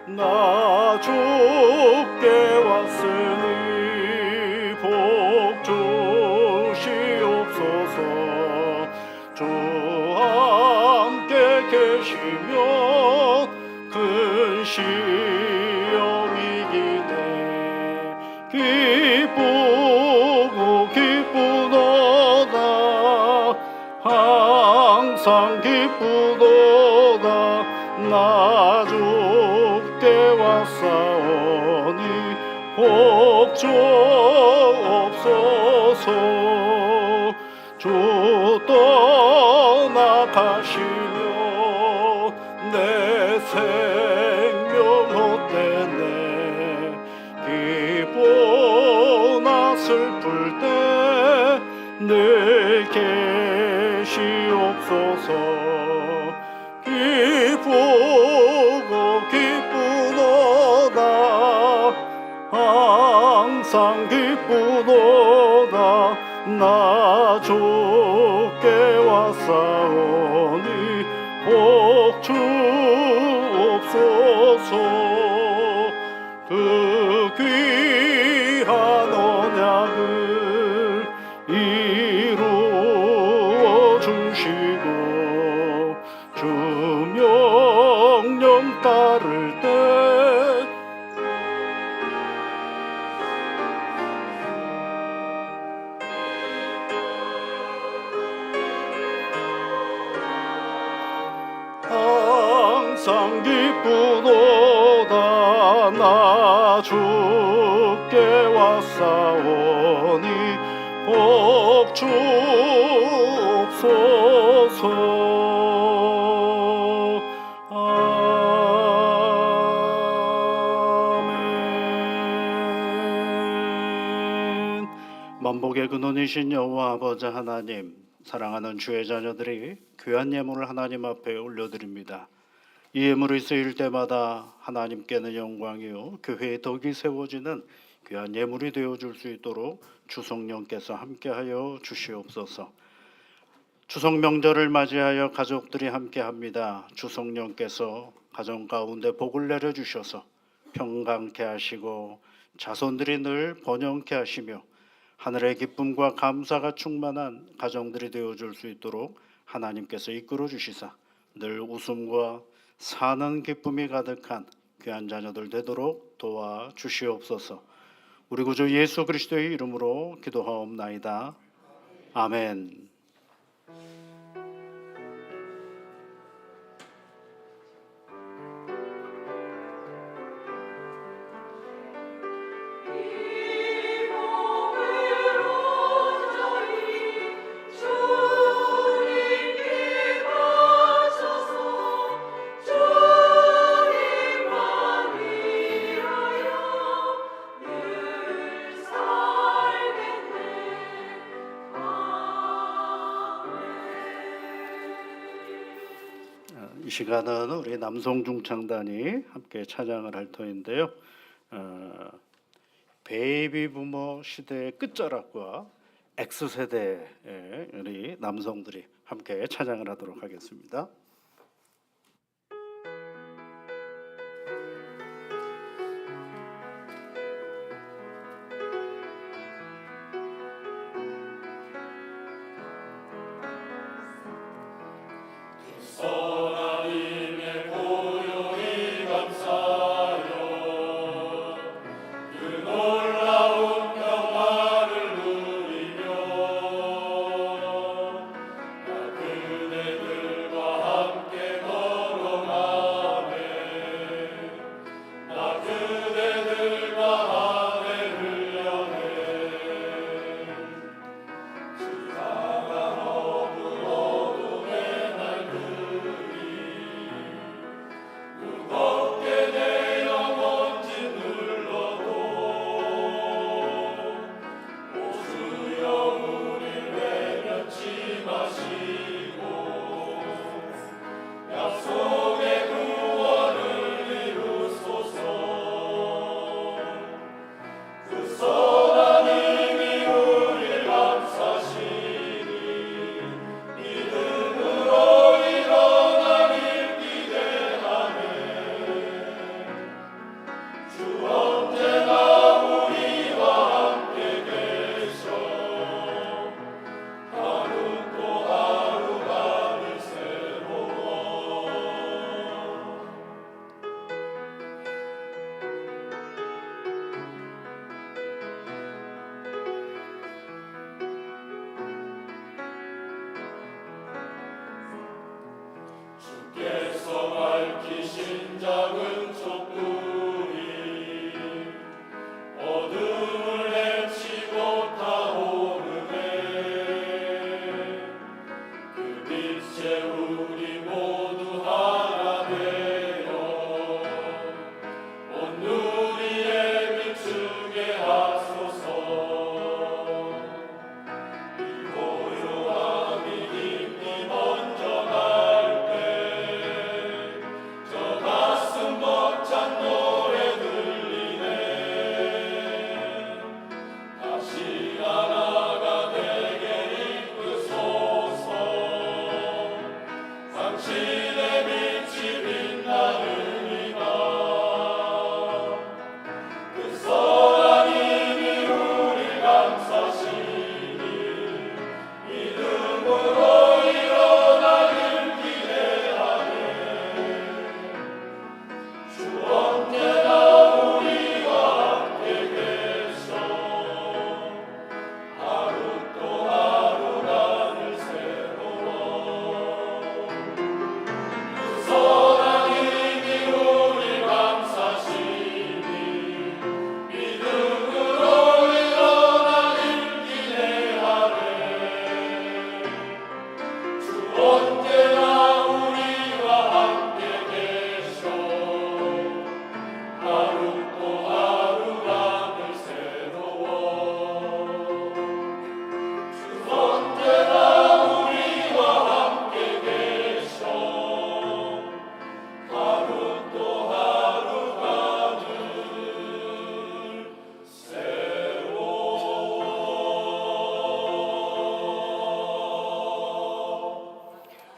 나 주께 왔으니 복 주시옵소서. 주 함께 계시면 큰 시험이 기네. 기쁘고 기쁘도다. 항상 기쁘도다. 나 주께 왔사오니 복 주옵소서. 주 떠나가시며 내 생명 헛되네. 기쁘나 슬픈 주옵소서. 기쁘고 기쁘도다 항상 기쁘도다 나 주께 왔사오니 복 주옵소서. 그 귀한 언약을 이루어 주시고 주 명령 따를 때 항상 기쁘도다 나 주께 왔사오니 복 주옵소서. 아멘. 만복의 근원이신 여호와 아버지 하나님, 사랑하는 주의 자녀들이 귀한 예물을 하나님 앞에 올려드립니다. 이 예물이 쓰일 때마다 하나님께는 영광이요 교회의 덕이 세워지는 귀한 예물이 되어줄 수 있도록 주성령께서 함께하여 주시옵소서. 추석 명절을 맞이하여 가족들이 함께합니다. 주성령께서 가정 가운데 복을 내려주셔서 평강케 하시고 자손들이 늘 번영케 하시며 하늘의 기쁨과 감사가 충만한 가정들이 되어줄 수 있도록 하나님께서 이끌어 주시사 늘 웃음과 사는 기쁨이 가득한 귀한 자녀들 되도록 도와 주시옵소서. 우리 구주 예수 그리스도의 이름으로 기도하옵나이다. 아멘. 이 몸으로 저희 주님께 바쳐서 주님만 위하여 늘 살겠네. 이 시간은 우리 남성 중창단이 함께 찬양을 할 터인데요. 베이비 부머 시대의 끝자락과 X세대의 우리 남성들이 함께 찬양을 하도록 하겠습니다. 하나님의 보혈이 감사하여 그 놀라운 평화를 누리며 나 그대들과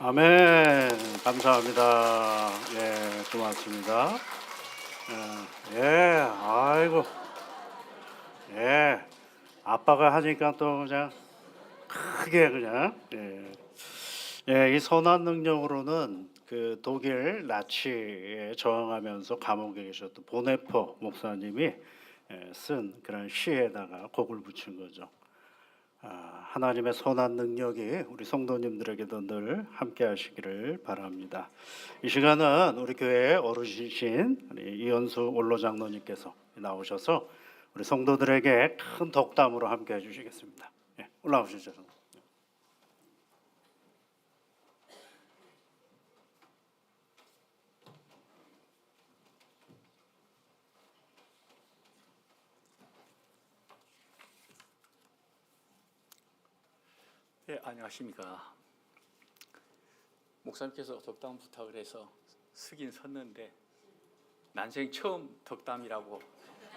아멘. 감사합니다. 예, 고맙습니다. 아이고, 예, 아빠가 하니까 또 그냥 크게 그냥, 이 선한 능력으로는 그 독일 나치에 저항하면서 감옥에 계셨던 보네포 목사님이 쓴 그런 시에다가 곡을 붙인 거죠. 하나님의 선한 능력이 우리 성도님들에게도 늘 함께 하시기를 바랍니다. 이 시간은 우리 교회 어르신이신 우리 이현수 원로 장로님께서 나오셔서 우리 성도들에게 큰 덕담으로 함께 해주시겠습니다. 올라오시죠. 네, 안녕하십니까. 목사님께서 덕담 부탁을 해서 서긴 섰는데 난생 처음 덕담이라고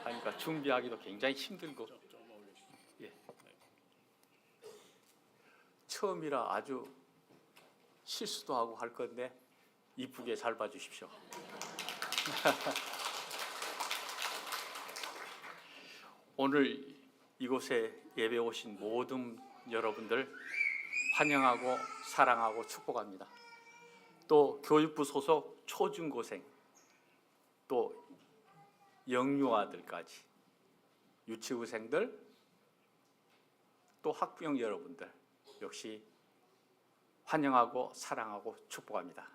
하니까 준비하기도 굉장히 힘들고, 예. 처음이라 아주 실수도 하고 할 건데 이쁘게 잘 봐주십시오. 오늘 이곳에 예배 오신 모든 여러분들 환영하고 사랑하고 축복합니다. 또 교육부 소속 초중고생, 또 영유아들까지, 유치부생들, 또 학부형 여러분들 역시 환영하고 사랑하고 축복합니다.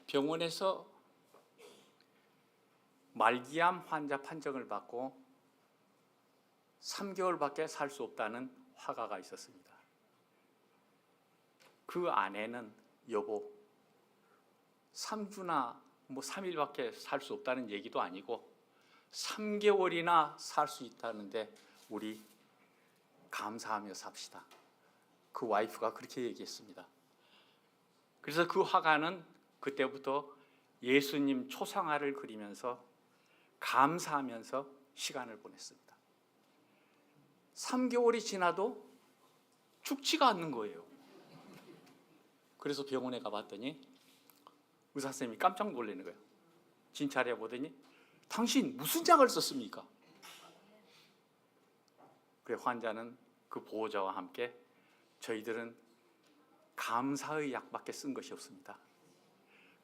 병원에서 말기암 환자 판정을 받고 3개월밖에 살 수 없다는 화가가 있었습니다. 그 아내는 여보 3주나 3일밖에 살 수 없다는 얘기도 아니고 3개월이나 살 수 있다는데 우리 감사하며 삽시다. 그 와이프가 그렇게 얘기했습니다. 그래서 그 화가는 그때부터 예수님 초상화를 그리면서 감사하면서 시간을 보냈습니다. 3개월이 지나도 죽지가 않는 거예요. 그래서 병원에 가봤더니 의사 선생님이 깜짝 놀라는 거예요. 진찰해 보더니 당신 무슨 약을 썼습니까? 그래 환자는 그 보호자와 함께 저희들은 감사의 약밖에 쓴 것이 없습니다.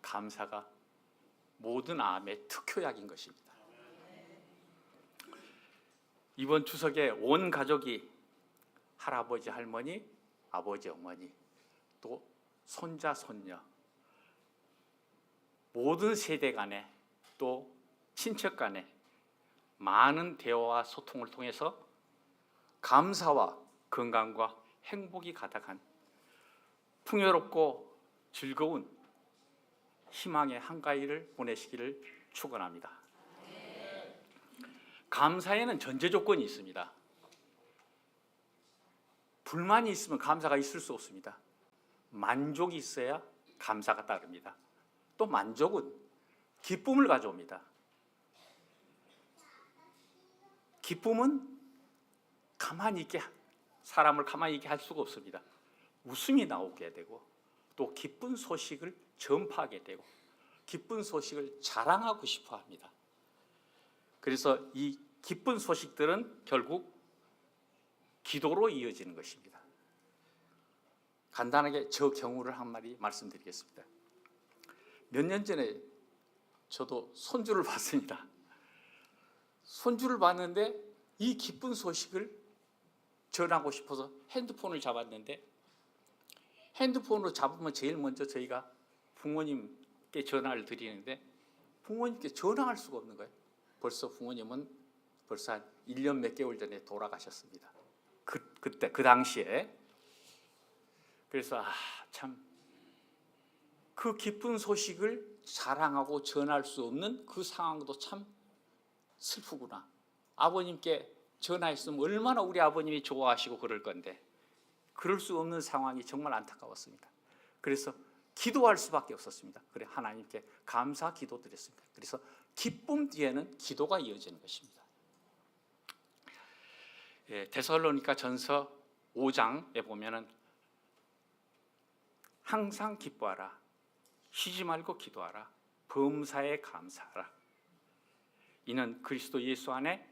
감사가 모든 암의 특효약인 것입니다. 이번 추석에 온 가족이 할아버지, 할머니, 아버지, 어머니, 또 손자, 손녀, 모든 세대 간에 또 친척 간에 많은 대화와 소통을 통해서 감사와 건강과 행복이 가득한 풍요롭고 즐거운 희망의 한가위를 보내시기를 축원합니다. 감사에는 전제 조건이 있습니다. 불만이 있으면 감사가 있을 수 없습니다. 만족이 있어야 감사가 따릅니다. 또 만족은 기쁨을 가져옵니다. 기쁨은 가만히 있게 사람을 가만히 있게 할 수가 없습니다. 웃음이 나오게 되고 또 기쁜 소식을 전파하게 되고 기쁜 소식을 자랑하고 싶어 합니다. 그래서 이 기쁜 소식들은 결국 기도로 이어지는 것입니다. 간단하게 저 경우를 한마디 말씀드리겠습니다. 몇 년 전에 저도 손주를 봤습니다. 손주를 봤는데 이 기쁜 소식을 전하고 싶어서 핸드폰을 잡았는데 핸드폰으로 잡으면 제일 먼저 저희가 부모님께 전화를 드리는데 부모님께 전화할 수가 없는 거예요. 벌써 부모님은 벌써 한 1년 몇 개월 전에 돌아가셨습니다. 그때 그 당시에. 그래서 참 그 기쁜 소식을 자랑하고 전할 수 없는 그 상황도 참 슬프구나. 아버님께 전화했으면 얼마나 우리 아버님이 좋아하시고 그럴 건데 그럴 수 없는 상황이 정말 안타까웠습니다. 그래서 기도할 수밖에 없었습니다. 그래 하나님께 감사 기도드렸습니다. 그래서 기쁨 뒤에는 기도가 이어지는 것입니다. 데살로니가 전서 5장에 보면은 항상 기뻐하라. 쉬지 말고 기도하라. 범사에 감사하라. 이는 그리스도 예수 안에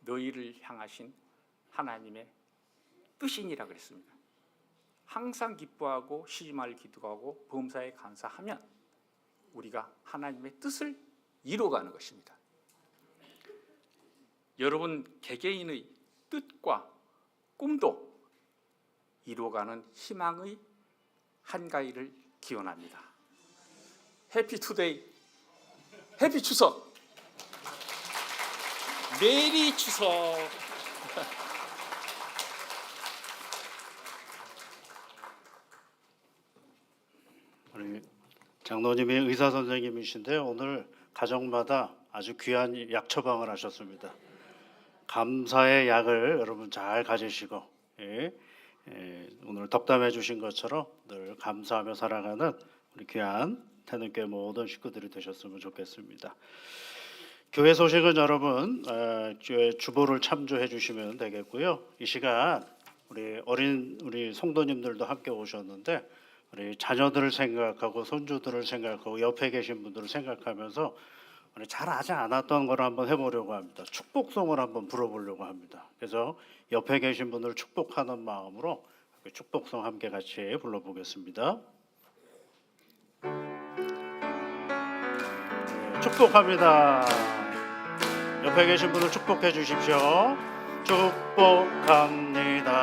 너희를 향하신 하나님의 뜻이니라 그랬습니다. 항상 기뻐하고 쉬지 말고 기도하고 범사에 감사하면 우리가 하나님의 뜻을 이루어가는 것입니다. 여러분 개개인의 뜻과 꿈도 이루어가는 희망의 한가위를 기원합니다. 해피 투데이, 해피 추석, 메리 추석. 우리 장로님이 의사 선생님이신데 오늘 가정마다 아주 귀한 약 처방을 하셨습니다. 감사의 약을 여러분 잘 가지시고 오늘 덕담해 주신 것처럼 늘 감사하며 살아가는 우리 귀한 태능교회 모든 식구들이 되셨으면 좋겠습니다. 교회 소식은 여러분 주보를 참조해 주시면 되겠고요. 이 시간 우리 성도님들도 함께 오셨는데 우리 자녀들을 생각하고 손주들을 생각하고 옆에 계신 분들을 생각하면서 우리 잘 하지 않았던 걸 한번 해보려고 합니다. 축복송을 한번 불어보려고 합니다. 그래서 옆에 계신 분을 축복하는 마음으로 축복송 함께 같이 불러보겠습니다. 축복합니다. 옆에 계신 분을 축복해 주십시오. 축복합니다.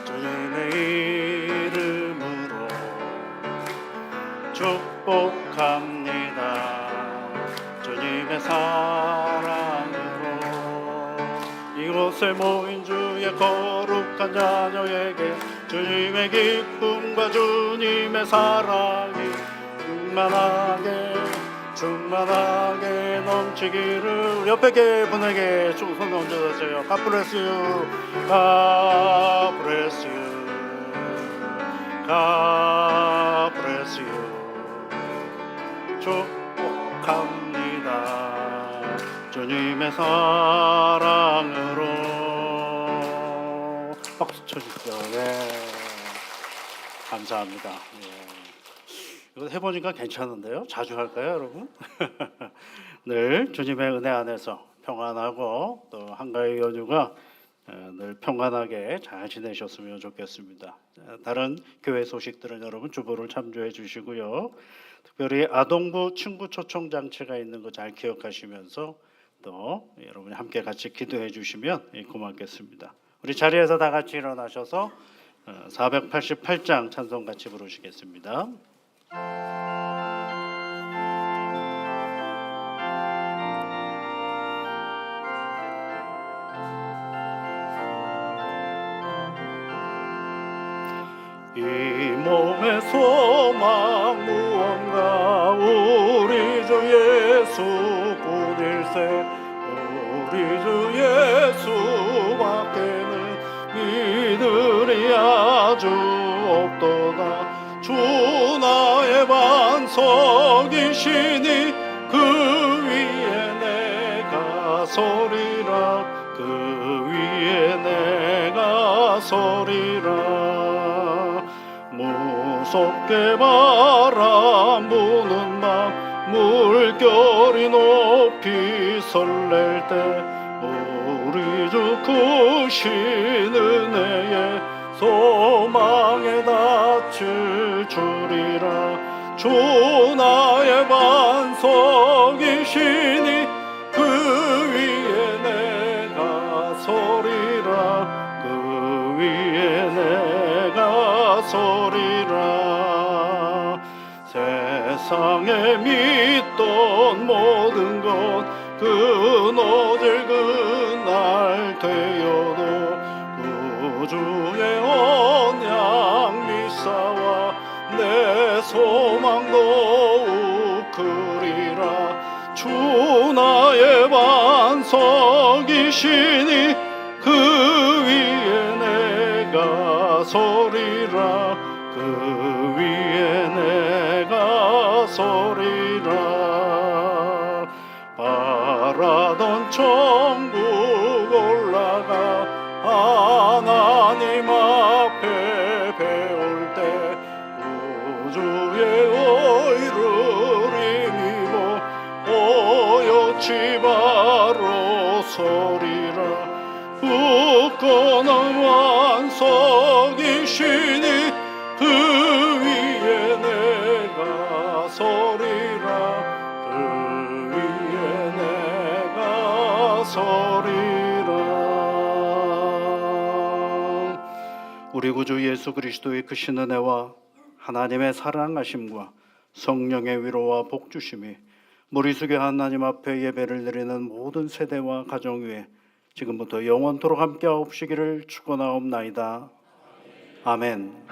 주님의 이름으로 축복합니다. 주님의 사랑으로 이곳에 모인 주의 거룩한 자녀에게 주님의 기쁨과 주님의 사랑이 충만하게 넘치기를. 옆에 분에게 손 얹어주세요. God bless you. God bless you. God bless you. 축복합니다. 주님의 사랑으로. 박수 쳐주십시오. 네. 감사합니다. 네. 이거 해보니까 괜찮은데요? 자주 할까요, 여러분? 늘 주님의 은혜 안에서 평안하고 또 한가위 연휴가 늘 평안하게 잘 지내셨으면 좋겠습니다. 다른 교회 소식들은 여러분 주보를 참조해 주시고요. 특별히 아동부 친구 초청 장치가 있는 거 잘 기억하시면서 또 여러분이 함께 같이 기도해 주시면 고맙겠습니다. 우리 자리에서 다 같이 일어나셔서 488장 찬송 같이 부르시겠습니다. 이 몸의 소망 무언가 우리 주 예수뿐일세. 우리 주 예수밖에는 믿으리 아주 없도다. 주 나의 반석이시니 그 위에 내가 서리라. 그 위에 내가 서리라. 무섭게 바람 부는 밤 물결이 높이 설렐 때 우리 주 크신 은혜에 소망에 닿칠 줄이라. 주 나의 반석이시니 그 위에 내가 서리라. 그 위에 내가 서리라. 세상에 믿던 모든 것 끊어질 그날 되어도 주의 언약 미사와 내 소망 더욱 크리라. 주 나의 반석이시니 그 위에 내가 서리라. 그 위에 내가 서리라. 바라던 천국 올라가 하나님 앞에 배울 때 우리 구주 예수 그리스도의 크신 은혜와 하나님의 사랑하심과 성령의 위로와 복주심이 무리수교 하나님 앞에 예배를 드리는 모든 세대와 가정 위에 지금부터 영원토록 함께하옵시기를 축원하옵나이다. 아멘.